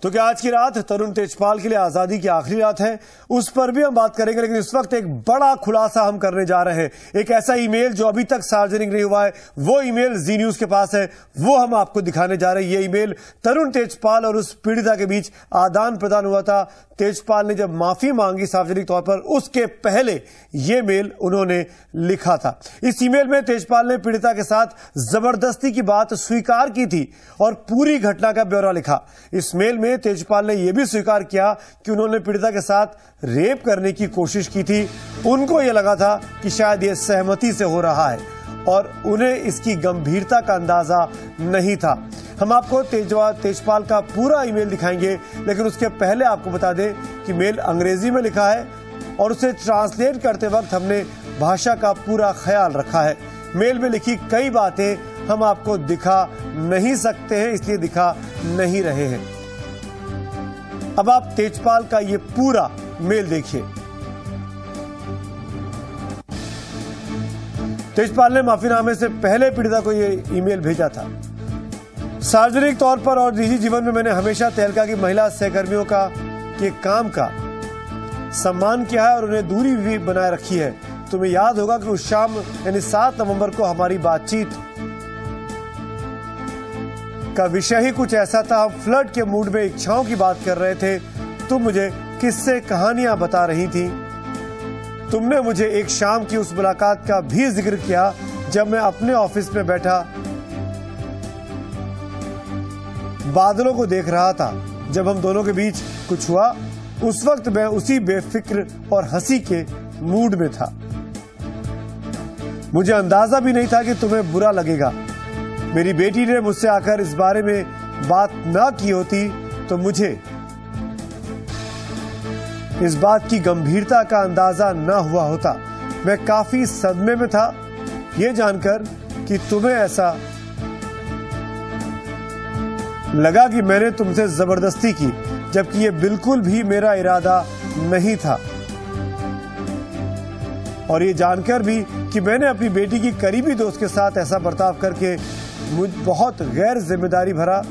तो क्या आज की रात तरुण तेजपाल के लिए आजादी की आखिरी रात है? उस पर भी हम बात करेंगे, लेकिन इस वक्त एक बड़ा खुलासा हम करने जा रहे हैं। एक ऐसा ईमेल जो अभी तक सार्वजनिक नहीं हुआ है, वो ईमेल जी न्यूज के पास है, वो हम आपको दिखाने जा रहे हैं। ये ईमेल तरुण तेजपाल और उस पीड़िता के बीच आदान प्रदान हुआ था। तेजपाल ने जब माफी मांगी सार्वजनिक तौर पर, उसके पहले ये मेल उन्होंने लिखा था। इस ईमेल में तेजपाल ने पीड़िता के साथ जबरदस्ती की बात स्वीकार की थी और पूरी घटना का ब्यौरा लिखा। इस मेल में तेजपाल ने यह भी स्वीकार किया कि उन्होंने पीड़िता के साथ रेप करने की कोशिश की थी। उनको यह लगा था कि शायद यह सहमति से हो रहा है और उन्हें इसकी गंभीरता का अंदाजा नहीं था। हम आपको तेजपाल का पूरा ईमेल दिखाएंगे, लेकिन उसके पहले आपको बता दें कि मेल अंग्रेजी में लिखा है और उसे ट्रांसलेट करते वक्त हमने भाषा का पूरा ख्याल रखा है। मेल में लिखी कई बातें हम आपको दिखा नहीं सकते हैं, इसलिए दिखा नहीं रहे हैं। अब आप तेजपाल का ये पूरा मेल देखिए। तेजपाल ने माफीनामे से पहले पीड़िता को ये ईमेल भेजा था। सार्वजनिक तौर पर और निजी जीवन में मैंने हमेशा तहलका की महिला सहकर्मियों के काम का सम्मान किया है और उन्हें दूरी भी बनाए रखी है। तुम्हें याद होगा कि उस शाम यानी 7 नवंबर को हमारी बातचीत का विषय ही कुछ ऐसा था। हम फ्लर्ट के मूड में इच्छाओं की बात कर रहे थे। तुम मुझे किस्से कहानियां बता रही थी। तुमने मुझे एक शाम की उस मुलाकात का भी जिक्र किया जब मैं अपने ऑफिस में बैठा बादलों को देख रहा था। जब हम दोनों के बीच कुछ हुआ, उस वक्त मैं उसी बेफिक्र और हंसी के मूड में था। मुझे अंदाजा भी नहीं था कि तुम्हें बुरा लगेगा। मेरी बेटी ने मुझसे आकर इस बारे में बात ना की होती तो मुझे इस बात की गंभीरता का अंदाजा ना हुआ होता। मैं काफी सदमे में था ये जानकर कि तुम्हें ऐसा लगा कि मैंने तुमसे जबरदस्ती की, जबकि ये बिल्कुल भी मेरा इरादा नहीं था। और ये जानकर भी कि मैंने अपनी बेटी की करीबी दोस्त के साथ ऐसा बर्ताव करके मुझ बहुत गैर जिम्मेदारी भरा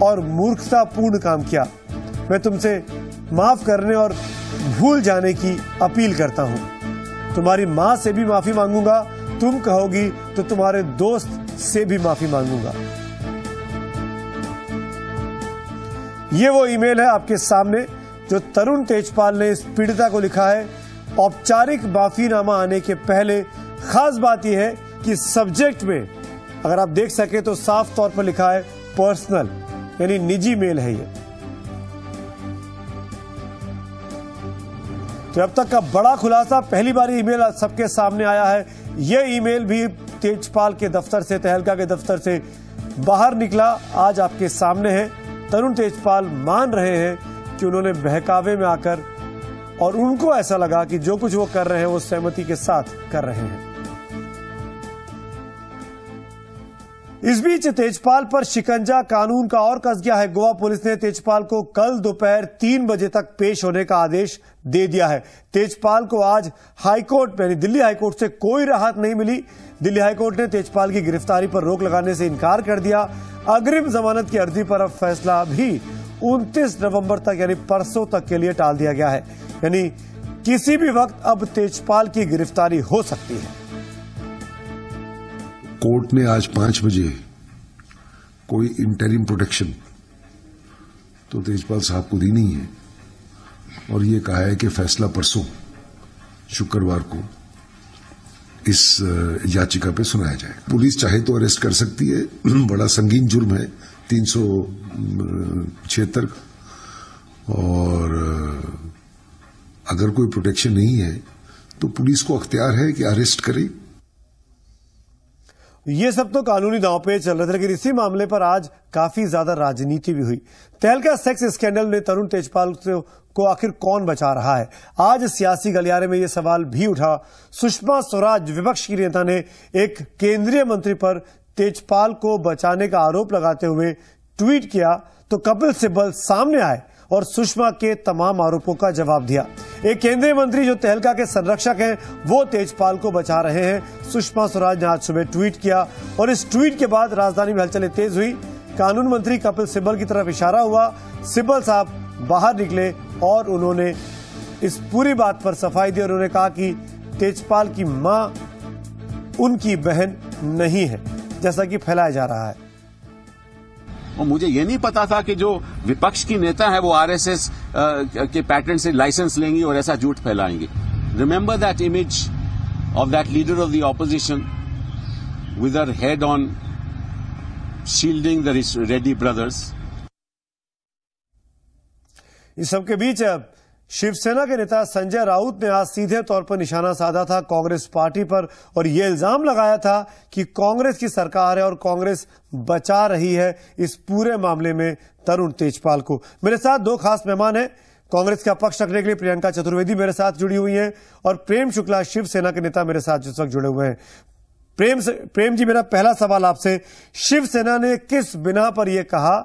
और मूर्खतापूर्ण काम किया। मैं तुमसे माफ करने और भूल जाने की अपील करता हूं। तुम्हारी मां से भी माफी मांगूंगा। तुम कहोगी तो तुम्हारे दोस्त से भी माफी मांगूंगा। ये वो ईमेल है आपके सामने जो तरुण तेजपाल ने इस पीड़िता को लिखा है। औपचारिक माफीनामा आने के पहले खास बात यह है कि सब्जेक्ट में अगर आप देख सके तो साफ तौर पर लिखा है पर्सनल, यानी निजी मेल है ये। तो अब तक का बड़ा खुलासा, पहली बार ईमेल सबके सामने आया है। यह ईमेल भी तेजपाल के दफ्तर से, तहलका के दफ्तर से बाहर निकला, आज आपके सामने है। तरुण तेजपाल मान रहे हैं कि उन्होंने बहकावे में आकर और उनको ऐसा लगा कि जो कुछ वो कर रहे हैं वो सहमति के साथ कर रहे हैं। इस बीच तेजपाल पर शिकंजा कानून का और कस गया है। गोवा पुलिस ने तेजपाल को कल दोपहर 3 बजे तक पेश होने का आदेश दे दिया है। तेजपाल को आज हाईकोर्ट यानी दिल्ली हाईकोर्ट से कोई राहत नहीं मिली। दिल्ली हाईकोर्ट ने तेजपाल की गिरफ्तारी पर रोक लगाने से इनकार कर दिया। अग्रिम जमानत की अर्जी पर अब फैसला भी 29 नवंबर तक यानी परसों तक के लिए टाल दिया गया है। यानी किसी भी वक्त अब तेजपाल की गिरफ्तारी हो सकती है। कोर्ट ने आज 5 बजे कोई इंटरिम प्रोटेक्शन तो तेजपाल साहब को दी नहीं है और ये कहा है कि फैसला परसों शुक्रवार को इस याचिका पे सुनाया जाएगा। पुलिस चाहे तो अरेस्ट कर सकती है, बड़ा संगीन जुर्म है 376 और अगर कोई प्रोटेक्शन नहीं है तो पुलिस को अख्तियार है कि अरेस्ट करे। ये सब तो कानूनी दांव पे चल रहे थे, लेकिन इसी मामले पर आज काफी ज्यादा राजनीति भी हुई। तहलका सेक्स स्कैंडल में तरुण तेजपाल को आखिर कौन बचा रहा है? आज सियासी गलियारे में यह सवाल भी उठा। सुषमा स्वराज विपक्ष की नेता ने एक केंद्रीय मंत्री पर तेजपाल को बचाने का आरोप लगाते हुए ट्वीट किया तो कपिल सिब्बल सामने आए और सुषमा के तमाम आरोपों का जवाब दिया। एक केंद्रीय मंत्री जो तहलका के संरक्षक हैं वो तेजपाल को बचा रहे हैं। सुषमा स्वराज ने आज सुबह ट्वीट किया और इस ट्वीट के बाद राजधानी में हलचलें तेज हुई। कानून मंत्री कपिल सिब्बल की तरफ इशारा हुआ। सिब्बल साहब बाहर निकले और उन्होंने इस पूरी बात पर सफाई दी और उन्होंने कहा कि तेजपाल की मां उनकी बहन नहीं है, जैसा कि फैलाया जा रहा है। और मुझे ये नहीं पता था कि जो विपक्ष की नेता है वो आरएसएस के पैटर्न से लाइसेंस लेंगी और ऐसा झूठ फैलाएंगे। Remember that image of that leader of the opposition with her head on shielding the Reddy brothers. इस सबके बीच शिवसेना के नेता संजय राउत ने आज सीधे तौर पर निशाना साधा था कांग्रेस पार्टी पर और यह इल्जाम लगाया था कि कांग्रेस की सरकार है और कांग्रेस बचा रही है इस पूरे मामले में तरुण तेजपाल को। मेरे साथ दो खास मेहमान हैं। कांग्रेस का पक्ष रखने के लिए प्रियंका चतुर्वेदी मेरे साथ जुड़ी हुई हैं और प्रेम शुक्ला शिवसेना के नेता मेरे साथ इस वक्त जुड़े हुए हैं। प्रेम जी, मेरा पहला सवाल आपसे, शिवसेना ने किस बिना पर यह कहा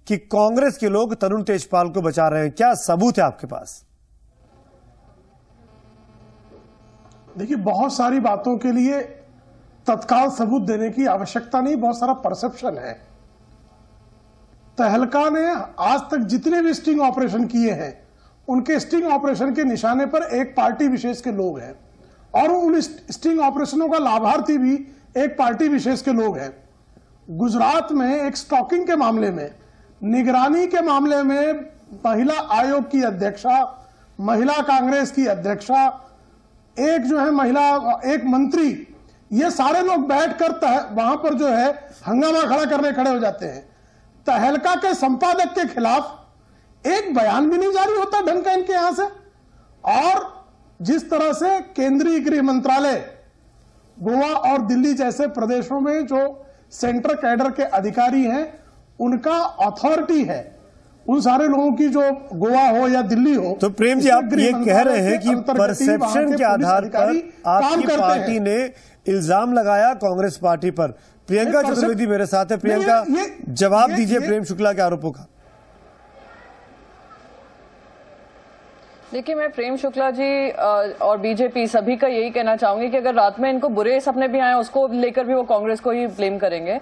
कि कांग्रेस के लोग तरुण तेजपाल को बचा रहे हैं? क्या सबूत है आपके पास? देखिए, बहुत सारी बातों के लिए तत्काल सबूत देने की आवश्यकता नहीं, बहुत सारा परसेप्शन है। तहलका ने आज तक जितने भी स्टिंग ऑपरेशन किए हैं उनके स्टिंग ऑपरेशन के निशाने पर एक पार्टी विशेष के लोग हैं और उन स्टिंग ऑपरेशनों का लाभार्थी भी एक पार्टी विशेष के लोग हैं। गुजरात में एक स्टॉकिंग के मामले में, निगरानी के मामले में महिला आयोग की अध्यक्षा, महिला कांग्रेस की अध्यक्षा, एक जो है महिला एक मंत्री, ये सारे लोग बैठकर वहां पर जो है हंगामा खड़े हो जाते हैं। तहलका के संपादक के खिलाफ एक बयान भी नहीं जारी होता ढंग का इनके यहां से। और जिस तरह से केंद्रीय गृह मंत्रालय गोवा और दिल्ली जैसे प्रदेशों में जो सेंट्रल कैडर के अधिकारी हैं उनका अथॉरिटी है, उन सारे लोगों की, जो गोवा हो या दिल्ली हो। तो प्रेम जी, आप ये कह रहे हैं कि परसेप्शन के आधार पर आपकी पार्टी ने इल्जाम लगाया कांग्रेस पार्टी पर। प्रियंका चतुर्वेदी मेरे साथ है। प्रियंका, जवाब दीजिए प्रेम शुक्ला के आरोपों का। देखिए, मैं प्रेम शुक्ला जी और बीजेपी सभी का यही कहना चाहूंगी कि अगर रात में इनको बुरे सपने भी आए उसको लेकर भी वो कांग्रेस को ही ब्लेम करेंगे।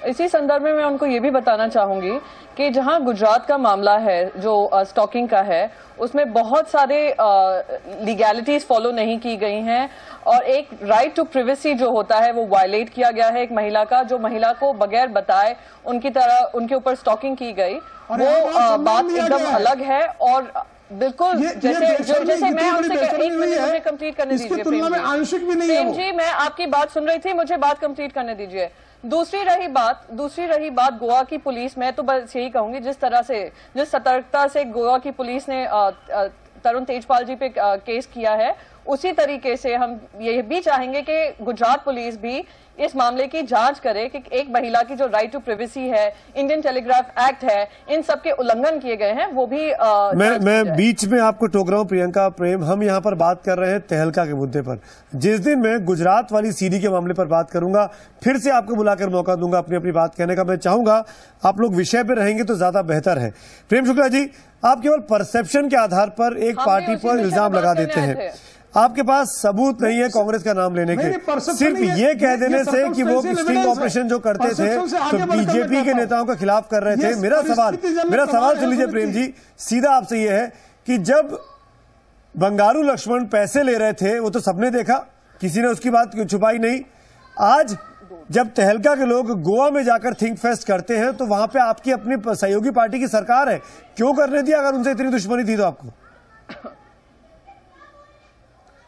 इसी संदर्भ में मैं उनको ये भी बताना चाहूंगी कि जहां गुजरात का मामला है जो स्टॉकिंग का है, उसमें बहुत सारे लीगैलिटीज फॉलो नहीं की गई हैं और एक राइट टू प्रिवेसी जो होता है वो वायलेट किया गया है एक महिला का, जो महिला को बगैर बताए उनके ऊपर स्टॉकिंग की गई। वो बात एकदम अलग है और बिल्कुल जैसे मैं आपसे एक मिनट मुझे कंप्लीट करने दीजिए प्रेम जी, मैं आपकी बात सुन रही थी, मुझे बात कंप्लीट करने दीजिए। दूसरी रही बात गोवा की पुलिस, मैं तो बस यही कहूंगी जिस सतर्कता से गोवा की पुलिस ने तरुण तेजपाल जी पे केस किया है, उसी तरीके से हम ये भी चाहेंगे कि गुजरात पुलिस भी इस मामले की जांच करे कि एक महिला की जो राइट टू प्राइवेसी है, इंडियन टेलीग्राफ एक्ट है, इन सब के उल्लंघन किए गए हैं, वो भी मैं बीच में आपको टोक रहा हूं प्रियंका। प्रेम, हम यहां पर बात कर रहे हैं तहलका के मुद्दे पर। जिस दिन मैं गुजरात वाली सीडी के मामले पर बात करूंगा फिर से आपको बुलाकर मौका दूंगा अपनी बात कहने का। मैं चाहूंगा आप लोग विषय पर रहेंगे तो ज्यादा बेहतर है। प्रेम शुक्ला जी, आप केवल परसेप्शन के आधार पर एक पार्टी पर इल्जाम लगा देते हैं, आपके पास सबूत नहीं है कांग्रेस का नाम लेने के। सिर्फ ये कह देने से कि वो स्टिंग ऑपरेशन जो करते थे तो बीजेपी के नेताओं के खिलाफ कर रहे थे। मेरा सवाल सुन लीजिए प्रेम जी, सीधा आपसे ये है कि जब बंगारू लक्ष्मण पैसे ले रहे थे वो तो सबने देखा, किसी ने उसकी बात छुपाई नहीं। आज जब तहलका के लोग गोवा में जाकर थिंक फेस्ट करते हैं तो वहां पे आपकी अपनी सहयोगी पार्टी की सरकार है, क्यों करने दिया अगर उनसे इतनी दुश्मनी थी तो आपको?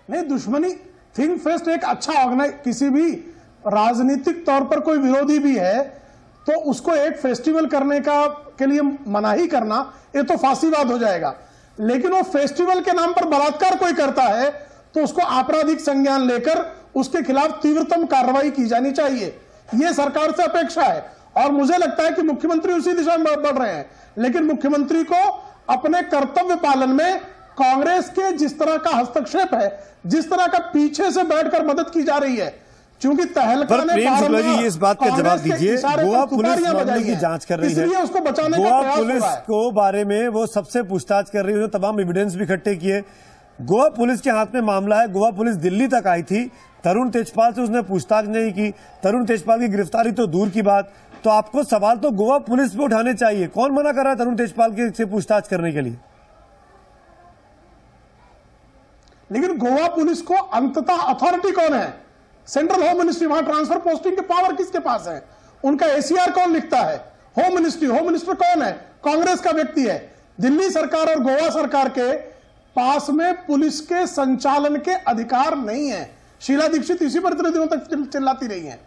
नहीं, दुश्मनी, थिंक फेस्ट एक अच्छा ऑर्गेनाइज, किसी भी राजनीतिक तौर पर कोई विरोधी भी है तो उसको एक फेस्टिवल करने के लिए मनाही करना, ये तो फांसीवाद हो जाएगा। लेकिन वो फेस्टिवल के नाम पर बलात्कार कोई करता है तो उसको आपराधिक संज्ञान लेकर उसके खिलाफ तीव्रतम कार्रवाई की जानी चाहिए, ये सरकार से अपेक्षा है। और मुझे लगता है कि मुख्यमंत्री उसी दिशा में बढ़ रहे हैं। लेकिन मुख्यमंत्री को अपने कर्तव्य पालन में कांग्रेस के जिस तरह का हस्तक्षेप है, जिस तरह का पीछे से बैठकर मदद की जा रही है, क्योंकि तहलका ने प्रेम शुक्ला जी ये इस बात का जवाब दीजिए, गोवा पुलिस मामले की जांच कर रही है, इसलिए उसको बचाने का गोवा प्रयास पुलिस हो रहा है। को बारे में वो सबसे पूछताछ कर रही है, तमाम एविडेंस भी इकट्ठे किए। गोवा पुलिस के हाथ में मामला है। गोवा पुलिस दिल्ली तक आई थी, तरुण तेजपाल से उसने पूछताछ नहीं की। तरुण तेजपाल की गिरफ्तारी तो दूर की बात, तो आपको सवाल तो गोवा पुलिस पे उठाने चाहिए। कौन मना कर रहा है तरुण तेजपाल से पूछताछ करने के लिए? लेकिन गोवा पुलिस को अंततः अथॉरिटी कौन है? Central home ministry. वहां ट्रांसफर पोस्टिंग के पावर किसके पास है? उनका एसीआर कौन लिखता है? Home ministry. होम मिनिस्टर कौन है? कांग्रेस का व्यक्ति है। दिल्ली सरकार और गोवा सरकार के पास में पुलिस के संचालन के अधिकार नहीं है। शीला दीक्षित इसी पर इतने दिनों तक चिल्लाती रही है।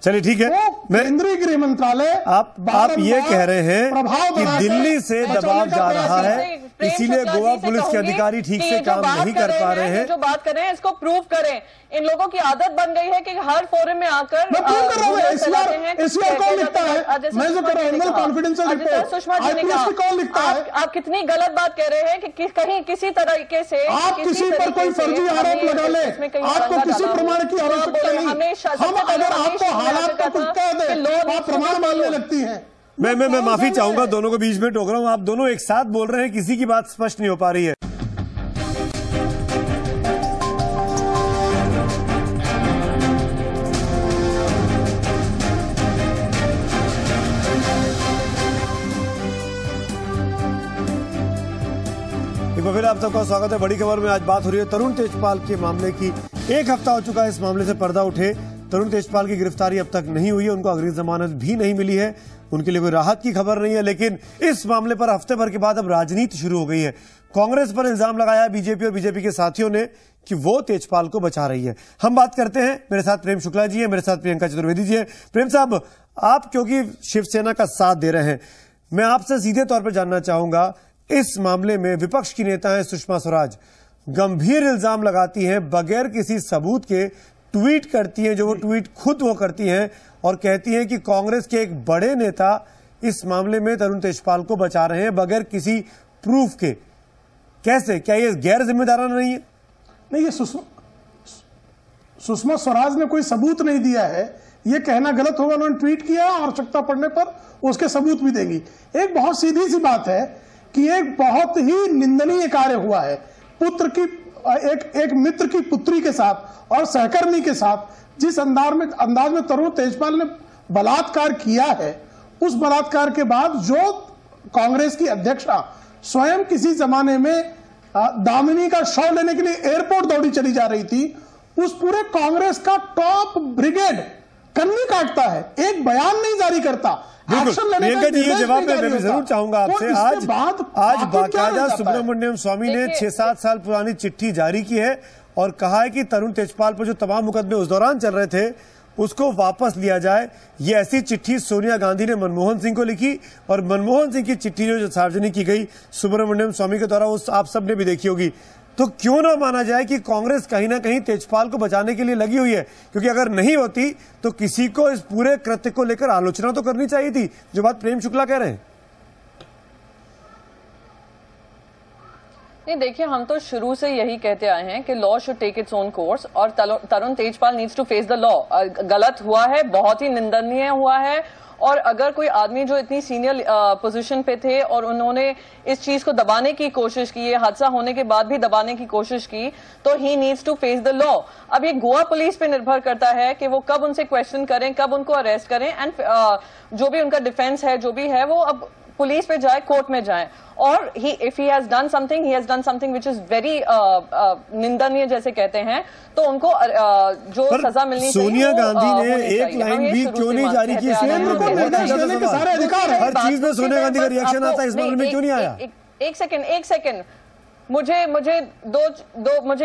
चलिए ठीक है, मैं केंद्रीय गृह मंत्रालय आप ये कह रहे हैं कि दिल्ली से दबाव जा रहा है, इसीलिए गोवा पुलिस के अधिकारी ठीक से काम नहीं कर पा रहे हैं। जो बात कर रहे हैं इसको प्रूव करें। इन लोगों की आदत बन गई है कि हर फोरम में आकर एसीआर कौन लिखता है? मैं जो कर रहा हूं कॉन्फिडेंशियल रिपोर्ट, सुषमा जी ने कौन लिखता है? आप कितनी गलत बात कह रहे हैं कि कहीं किसी तरीके से आप किसी पर कोई फर्जी आरोप लगा ले, आपको किसी प्रमाण की आवश्यकता नहीं। हम अगर आपको हालात का कुछ कह दे आप प्रमाण मानने लगती हैं। मैं माफी चाहूंगा, दोनों को बीच में टोक रहा हूं। आप दोनों एक साथ बोल रहे हैं, किसी की बात स्पष्ट नहीं हो पा रही है। एक बार फिर आप सबका स्वागत है। बड़ी खबर में आज बात हो रही है तरुण तेजपाल के मामले की। एक हफ्ता हो चुका है इस मामले से पर्दा उठे। तरुण तेजपाल की गिरफ्तारी अब तक नहीं हुई है, उनको अग्रिम जमानत भी नहीं मिली है, उनके लिए कोई राहत की खबर नहीं है। लेकिन इस मामले पर हफ्ते भर के बाद अब राजनीति शुरू हो गई है। कांग्रेस पर इल्जाम लगाया है बीजेपी और बीजेपी के साथियों ने कि वो तेजपाल को बचा रही है। हम बात करते हैं, मेरे साथ प्रेम शुक्ला जी है, मेरे साथ प्रियंका चतुर्वेदी जी है। प्रेम साहब, आप क्योंकि शिवसेना का साथ दे रहे हैं, मैं आपसे सीधे तौर पर जानना चाहूंगा, इस मामले में विपक्ष की नेता है सुषमा स्वराज, गंभीर इल्जाम लगाती हैं, बगैर किसी सबूत के ट्वीट करती हैं, जो वो ट्वीट खुद वो करती हैं और कहती हैं कि कांग्रेस के एक बड़े नेता इस मामले में तरुण तेजपाल को बचा रहे हैं बगैर किसी प्रूफ के। कैसे? क्या ये गैर जिम्मेदाराना नहीं है? नहीं, ये सुषमा स्वराज ने कोई सबूत नहीं दिया है, ये कहना गलत होगा। उन्होंने ट्वीट किया, आवश्यकता पड़ने पर उसके सबूत भी देंगी। एक बहुत सीधी सी बात है कि एक बहुत ही निंदनीय कार्य हुआ है। पुत्र की एक मित्र की पुत्री के साथ और सहकर्मी के साथ जिस अंदाज में तरुण तेजपाल ने बलात्कार किया है, उस बलात्कार के बाद जो कांग्रेस की अध्यक्षा स्वयं किसी जमाने में दामिनी का शव लेने के लिए एयरपोर्ट दौड़ी चली जा रही थी, उस पूरे कांग्रेस का टॉप ब्रिगेड कन्नी काटता है, एक बयान नहीं जारी करता। प्रियंका जी, ये जवाब मैं जरूर चाहूंगा आपसे। आज बाकायदा सुब्रमण्यम स्वामी ने 6-7 साल पुरानी चिट्ठी जारी की है और कहा है कि तरुण तेजपाल पर जो तमाम मुकदमे उस दौरान चल रहे थे उसको वापस लिया जाए। ये ऐसी चिट्ठी सोनिया गांधी ने मनमोहन सिंह को लिखी और मनमोहन सिंह की चिट्ठी जो सार्वजनिक की गई सुब्रमण्यम स्वामी के द्वारा, उस आप सबने भी देखी होगी। तो क्यों ना माना जाए कि कांग्रेस कहीं ना कहीं तेजपाल को बचाने के लिए लगी हुई है? क्योंकि अगर नहीं होती तो किसी को इस पूरे कृत्य को लेकर आलोचना तो करनी चाहिए थी, जो बात प्रेम शुक्ला कह रहे हैं। नहीं, देखिए, हम तो शुरू से यही कहते आए हैं कि law should take its own course और Tarun Tejpal needs to face the law. गलत हुआ है, बहुत ही निंदनीय हुआ है। और अगर कोई आदमी जो इतनी सीनियर पोजीशन पे थे और उन्होंने इस चीज को दबाने की कोशिश की, ये हादसा होने के बाद भी दबाने की कोशिश की, तो he needs to face the law. अब ये गोवा पुलिस पे निर्भर करता है कि वो कब उनसे क्वेश्चन करें, कब उनको अरेस्ट करें, एंड जो भी उनका डिफेंस है, जो भी है, वो अब पुलिस पे जाए, कोर्ट में जाए। और if he has done something which is very निंदनीय जैसे कहते हैं, तो उनको जो सजा मिलनी चाहिए। सोनिया गांधी ने एक लाइन भी क्यों नहीं जारी की? सारे अधिकार है, हर चीज में सोनिया गांधी का रिएक्शन आता है, इस मामले में क्यों नहीं आया? एक सेकंड, मुझे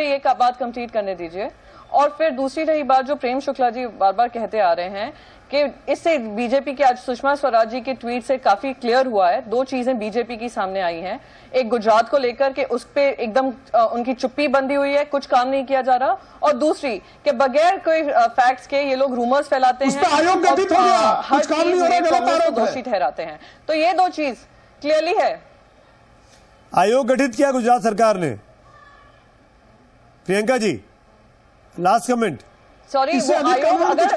ये बात कंप्लीट करने दीजिए। और फिर दूसरी रही बात जो प्रेम शुक्ला जी बार बार कहते आ रहे हैं कि इससे बीजेपी की, आज सुषमा स्वराज जी के ट्वीट से काफी क्लियर हुआ है। दो चीजें बीजेपी की सामने आई हैं। एक, गुजरात को लेकर के उस पे एकदम उनकी चुप्पी बंदी हुई है, कुछ काम नहीं किया जा रहा। और दूसरी कि बगैर कोई फैक्ट्स के ये लोग रूमर्स फैलाते हैं, आयोग गठित हो गया, हर चीज में कांग्रेस को दोषी ठहराते हैं। तो ये दो चीज क्लियरली है। आयोग गठित किया गुजरात सरकार ने। Priyanka ji, last comment. Sorry, वो आयोग, अगर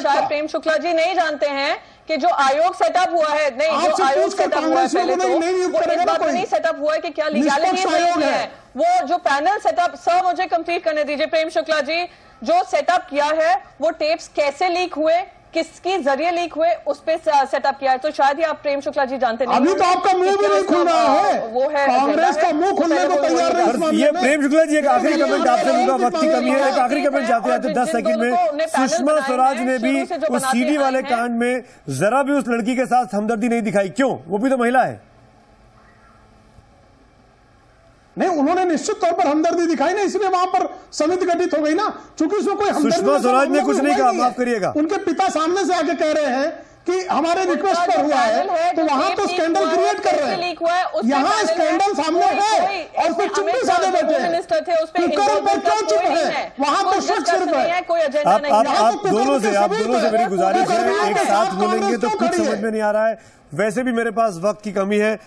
शायद प्रेम शुक्ला जी नहीं जानते हैं कि जो आयोग सेटअप हुआ है, नहीं जो आयोग सेटअप हुआ है पहले तो वो इस बात में नहीं सेटअप हुआ है कि क्या लीगैलिटी नहीं है। वो जो पैनल सेटअप, सर मुझे कंप्लीट करने दीजिए प्रेम शुक्ला जी, जो सेटअप किया है वो टेप्स कैसे लीक हुए, किसके जरिए लीक हुए, उस पे सेटअप किया है। तो शायद ही आप प्रेम शुक्ला जी जानते नहीं। अभी तो आपका मुंह भी नहीं खुल रहा है, वो है कांग्रेस का मुंह खुलने को तैयार नहीं। ये प्रेम शुक्ला जी एक आखिरी कमेंट आपसे लूंगा, वक्त की कमी है, एक आखिरी कमेंट चाहते हैं तो 10 सेकंड में। सुषमा स्वराज ने भी उस सीडी वाले कांड में जरा भी उस लड़की के साथ हमदर्दी नहीं दिखाई, क्यों? वो भी तो महिला है। नहीं, उन्होंने निश्चित तौर पर हमदर्दी दिखाई ना, इसलिए वहां पर समिति गठित हो गई ना, क्योंकि उसमें कोई हमदर्दी। सुषमा स्वराज ने कुछ नहीं कहा, माफ करिएगा। उनके पिता सामने से आके कह रहे हैं कि हमारे रिक्वेस्ट पर हुआ है, तो वहां तो स्कैंडल क्रिएट कर रहे हैं। यहाँ स्कैंडल सामने है और फिर चुप्पी साधे बैठे हैं। कुकर पर क्यों चुप है? वहां तो शक सिर्फ है। आप दोनों से मेरी गुजारिश है, एक साथ बोलेंगे तो कुछ समझ में नहीं आ रहा है। वैसे भी मेरे पास वक्त की कमी है।